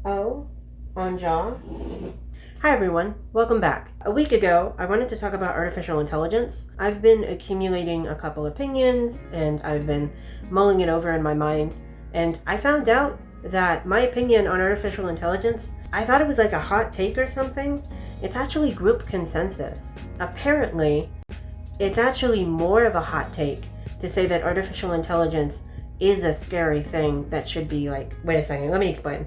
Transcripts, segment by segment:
Oh, Anja. Hi everyone, welcome back. A week ago, I wanted to talk about artificial intelligence. I've been accumulating a couple opinions and I've been mulling it over in my mind, and I found out that my opinion on artificial intelligence, I thought it was like a hot take or something. It's actually group consensus. Apparently, it's actually more of a hot take to say that artificial intelligence is a scary thing that should be like, wait a second, let me explain.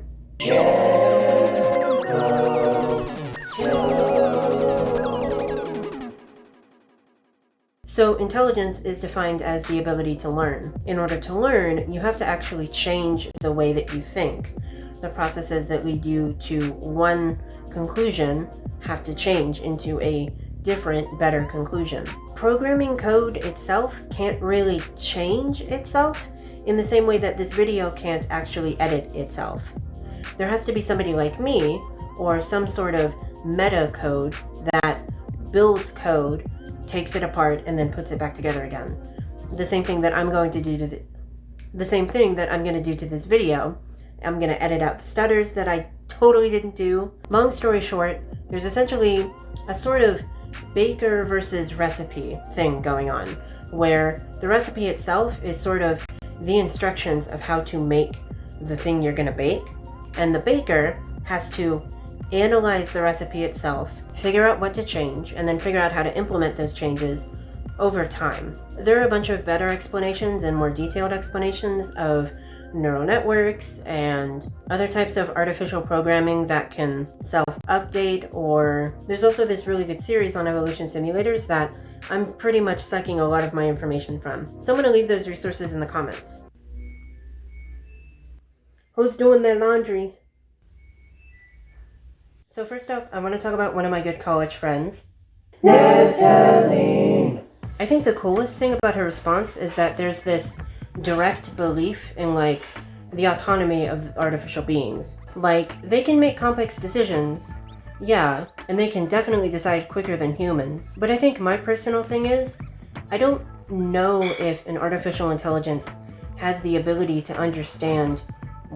So intelligence is defined as the ability to learn. In order to learn, you have to actually change the way that you think. The processes that lead you to one conclusion have to change into a different, better conclusion. Programming code itself can't really change itself in the same way that this video can't actually edit itself. There has to be somebody like me or some sort of meta code that builds code, takes it apart, and then puts it back together again. The same thing that I'm going to do to this video. I'm going to edit out the stutters that I totally didn't do. Long story short, there's essentially a sort of baker versus recipe thing going on, where the recipe itself is sort of the instructions of how to make the thing you're going to bake, and the baker has to analyze the recipe itself, figure out what to change, and then figure out how to implement those changes over time. There are a bunch of better explanations and more detailed explanations of neural networks and other types of artificial programming that can self-update, or there's also this really good series on evolution simulators that I'm pretty much sucking a lot of my information from. So I'm going to leave those resources in the comments. Who's doing their laundry? So first off, I want to talk about one of my good college friends, Natalie. I think the coolest thing about her response is that there's this direct belief in like the autonomy of artificial beings. Like, they can make complex decisions, yeah, and they can definitely decide quicker than humans. But I think my personal thing is, I don't know if an artificial intelligence has the ability to understand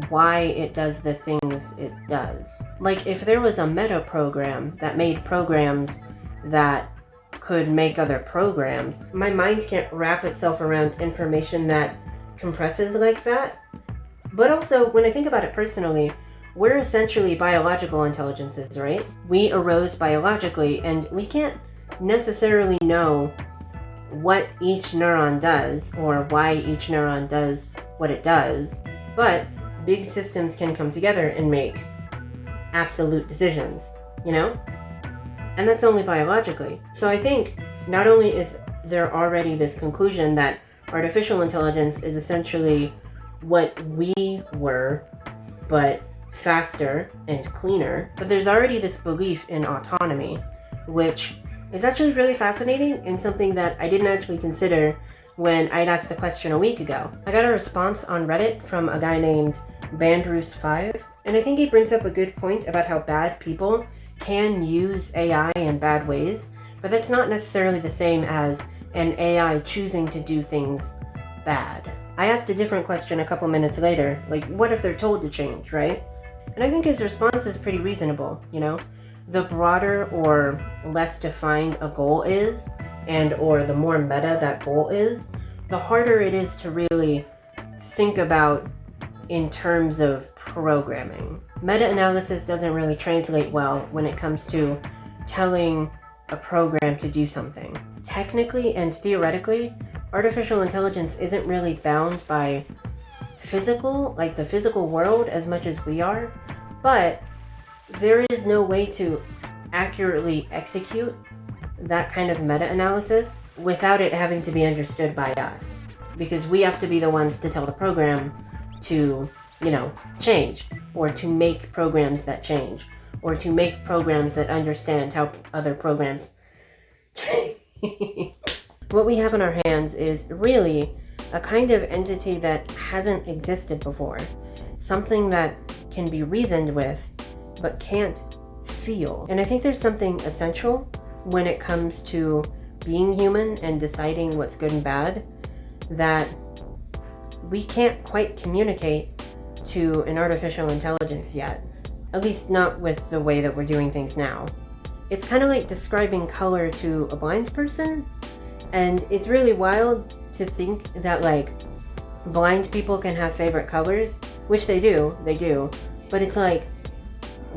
why it does the things it does. Like, if there was a meta program that made programs that could make other programs, my mind can't wrap itself around information that compresses like that. But also, when I think about it personally, we're essentially biological intelligences, right? We arose biologically, and we can't necessarily know what each neuron does or why each neuron does what it does, but big systems can come together and make absolute decisions, you know? And that's only biologically. So I think not only is there already this conclusion that artificial intelligence is essentially what we were, but faster and cleaner, but there's already this belief in autonomy, which is actually really fascinating and something that I didn't actually consider when I'd asked the question a week ago. I got a response on Reddit from a guy named Bandroos5, and I think he brings up a good point about how bad people can use AI in bad ways, but that's not necessarily the same as an AI choosing to do things bad. I asked a different question a couple minutes later, like, what if they're told to change, right? And I think his response is pretty reasonable, you know? The broader or less defined a goal is, and or the more meta that goal is, the harder it is to really think about in terms of programming. Meta-analysis doesn't really translate well when it comes to telling a program to do something. Technically and theoretically, artificial intelligence isn't really bound by the physical world as much as we are, but there is no way to accurately execute that kind of meta-analysis without it having to be understood by us, because we have to be the ones to tell the program to, change, or to make programs that change, or to make programs that understand how other programs change. What we have in our hands is really a kind of entity that hasn't existed before. Something that can be reasoned with, but can't feel. And I think there's something essential when it comes to being human and deciding what's good and bad that we can't quite communicate to an artificial intelligence yet. At least not with the way that we're doing things now. It's kind of like describing color to a blind person, and it's really wild to think that, like, blind people can have favorite colors, which they do, but it's like,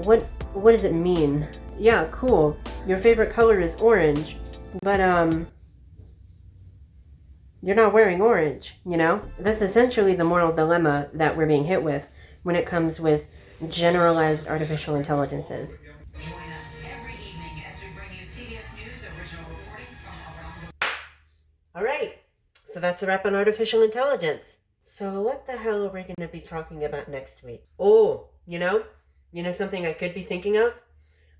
what does it mean? Yeah, cool, your favorite color is orange, but you're not wearing orange, you know? That's essentially the moral dilemma that we're being hit with when it comes with generalized artificial intelligences. Join us every evening as we bring you CBS News original reporting from around the... All right, so that's a wrap on artificial intelligence. So what the hell are we going to be talking about next week? Oh, you know something I could be thinking of?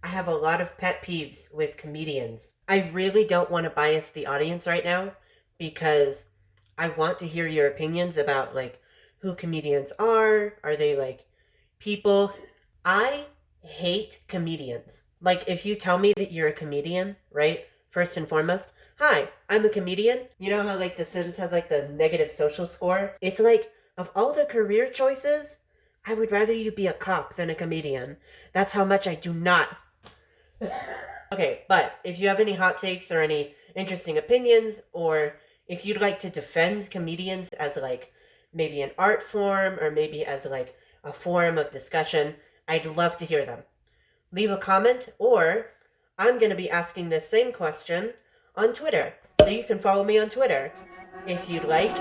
I have a lot of pet peeves with comedians. I really don't want to bias the audience right now, because I want to hear your opinions about, like, who comedians are. Are they, like, people? I hate comedians. Like, if you tell me that you're a comedian, right? First and foremost, hi, I'm a comedian. You know how, like, The Sims has, like, the negative social score? It's like, of all the career choices, I would rather you be a cop than a comedian. That's how much I do not. Okay, but if you have any hot takes or any interesting opinions, or if you'd like to defend comedians as, like, maybe an art form, or maybe as, like, a forum of discussion, I'd love to hear them. Leave a comment, or I'm going to be asking this same question on Twitter. So you can follow me on Twitter if you'd like.